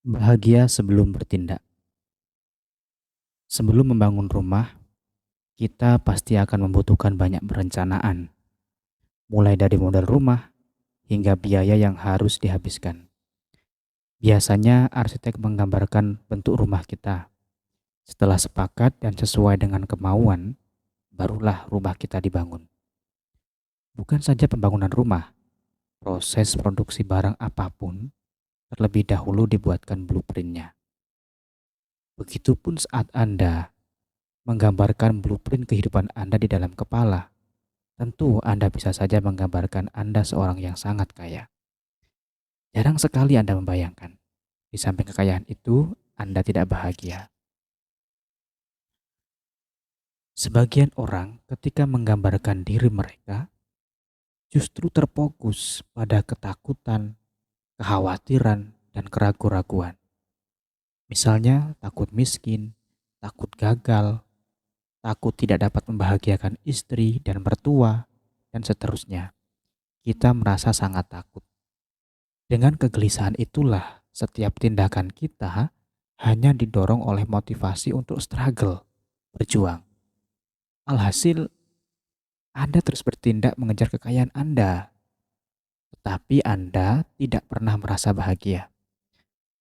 Bahagia sebelum bertindak. Sebelum membangun rumah, kita pasti akan membutuhkan banyak perencanaan, mulai dari modal rumah hingga biaya yang harus dihabiskan. Biasanya arsitek menggambarkan bentuk rumah kita. Setelah sepakat dan sesuai dengan kemauan, barulah rumah kita dibangun. Bukan saja pembangunan rumah, proses produksi barang apapun terlebih dahulu dibuatkan blueprintnya. Begitupun saat Anda menggambarkan blueprint kehidupan Anda di dalam kepala. Tentu Anda bisa saja menggambarkan Anda seorang yang sangat kaya. Jarang sekali Anda membayangkan, di samping kekayaan itu, Anda tidak bahagia. Sebagian orang ketika menggambarkan diri mereka, justru terfokus pada ketakutan, kekhawatiran, dan keraguan-raguan. Misalnya takut miskin, takut gagal, takut tidak dapat membahagiakan istri dan mertua, dan seterusnya. Kita merasa sangat takut. Dengan kegelisahan itulah setiap tindakan kita hanya didorong oleh motivasi untuk struggle, berjuang. Alhasil, Anda terus bertindak mengejar kekayaan Anda, tetapi Anda tidak pernah merasa bahagia.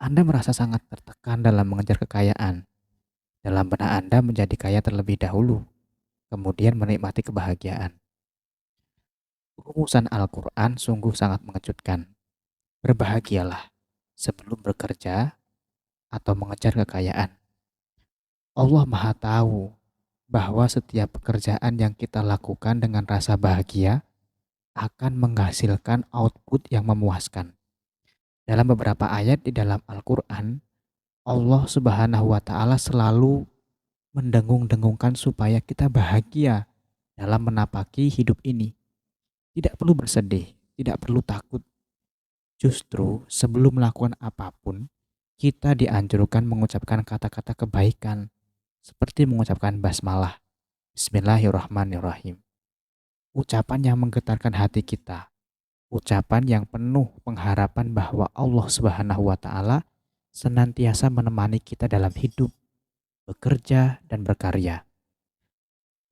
Anda merasa sangat tertekan dalam mengejar kekayaan. Dalam benak Anda menjadi kaya terlebih dahulu, kemudian menikmati kebahagiaan. Rumusan Al-Quran sungguh sangat mengejutkan. Berbahagialah sebelum bekerja atau mengejar kekayaan. Allah Maha Tahu bahwa setiap pekerjaan yang kita lakukan dengan rasa bahagia akan menghasilkan output yang memuaskan. Dalam beberapa ayat di dalam Al-Quran, Allah Subhanahu wa Ta'ala selalu mendengung-dengungkan supaya kita bahagia dalam menapaki hidup ini. Tidak perlu bersedih, tidak perlu takut. Justru sebelum melakukan apapun, kita dianjurkan mengucapkan kata-kata kebaikan, seperti mengucapkan basmalah, Bismillahirrahmanirrahim. Ucapan yang menggetarkan hati kita, ucapan yang penuh pengharapan bahwa Allah Subhanahu wa Ta'ala senantiasa menemani kita dalam hidup, bekerja, dan berkarya.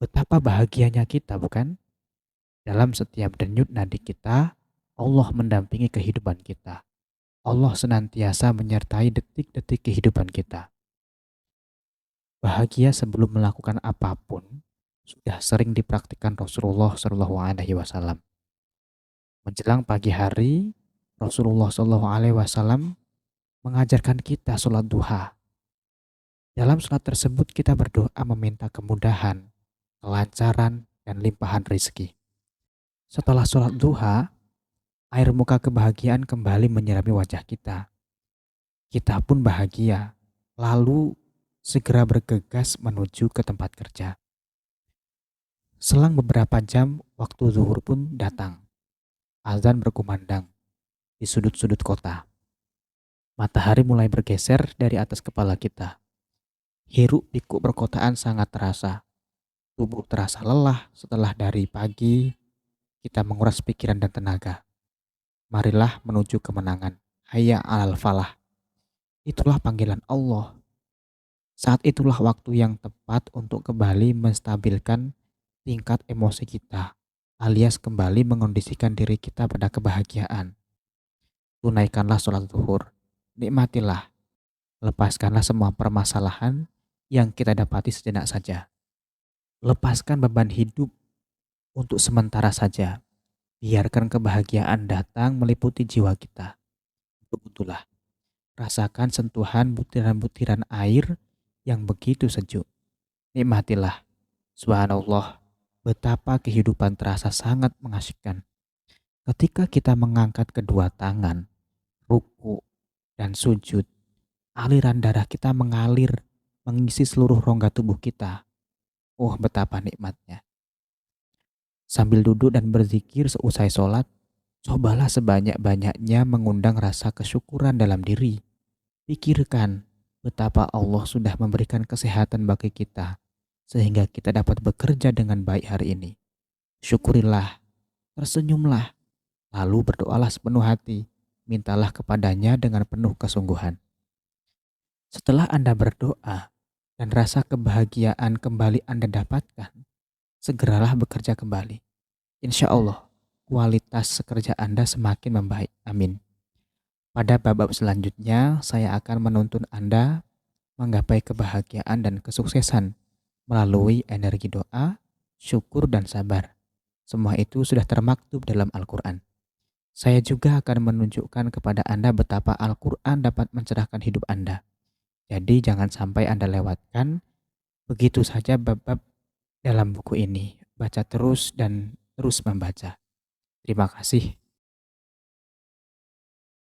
Betapa bahagianya kita, bukan? Dalam setiap denyut nadi kita, Allah mendampingi kehidupan kita. Allah senantiasa menyertai detik-detik kehidupan kita. Bahagia sebelum melakukan apapun sudah sering dipraktikkan Rasulullah Shallallahu Alaihi Wasallam. Menjelang pagi hari, Rasulullah Shallallahu Alaihi Wasallam mengajarkan kita sholat duha. Dalam sholat tersebut kita berdoa meminta kemudahan, kelancaran, dan limpahan rezeki. Setelah sholat duha, air muka kebahagiaan kembali menyirami wajah kita. Kita pun bahagia, lalu segera bergegas menuju ke tempat kerja. Selang beberapa jam, waktu zuhur pun datang. Azan berkumandang di sudut-sudut kota. Matahari mulai bergeser dari atas kepala kita. Hiruk pikuk perkotaan sangat terasa. Tubuh terasa lelah setelah dari pagi kita menguras pikiran dan tenaga. Marilah menuju kemenangan. Hayya alal falah. Itulah panggilan Allah. Saat itulah waktu yang tepat untuk kembali menstabilkan tingkat emosi kita, alias kembali mengondisikan diri kita pada kebahagiaan. Tunaikanlah sholat zuhur, nikmatilah, lepaskanlah semua permasalahan yang kita dapati sejenak saja. Lepaskan beban hidup untuk sementara saja. Biarkan kebahagiaan datang meliputi jiwa kita. Begitulah, rasakan sentuhan butiran-butiran air yang begitu sejuk. Nikmatilah. Subhanallah, betapa kehidupan terasa sangat mengasyikkan. Ketika kita mengangkat kedua tangan, ruku, dan sujud, aliran darah kita mengalir, mengisi seluruh rongga tubuh kita. Oh, betapa nikmatnya. Sambil duduk dan berzikir seusai sholat, cobalah sebanyak-banyaknya mengundang rasa kesyukuran dalam diri. Pikirkan betapa Allah sudah memberikan kesehatan bagi kita, sehingga kita dapat bekerja dengan baik hari ini. Syukurilah, tersenyumlah, lalu berdoalah sepenuh hati, mintalah kepadanya dengan penuh kesungguhan. Setelah Anda berdoa dan rasa kebahagiaan kembali Anda dapatkan, segeralah bekerja kembali. Insya Allah, kualitas kerja Anda semakin membaik. Amin. Pada bab selanjutnya, saya akan menuntun Anda menggapai kebahagiaan dan kesuksesan melalui energi doa, syukur, dan sabar. Semua itu sudah termaktub dalam Al-Quran. Saya juga akan menunjukkan kepada Anda betapa Al-Quran dapat mencerahkan hidup Anda. Jadi jangan sampai Anda lewatkan begitu saja bab-bab dalam buku ini. Baca terus dan terus membaca. Terima kasih.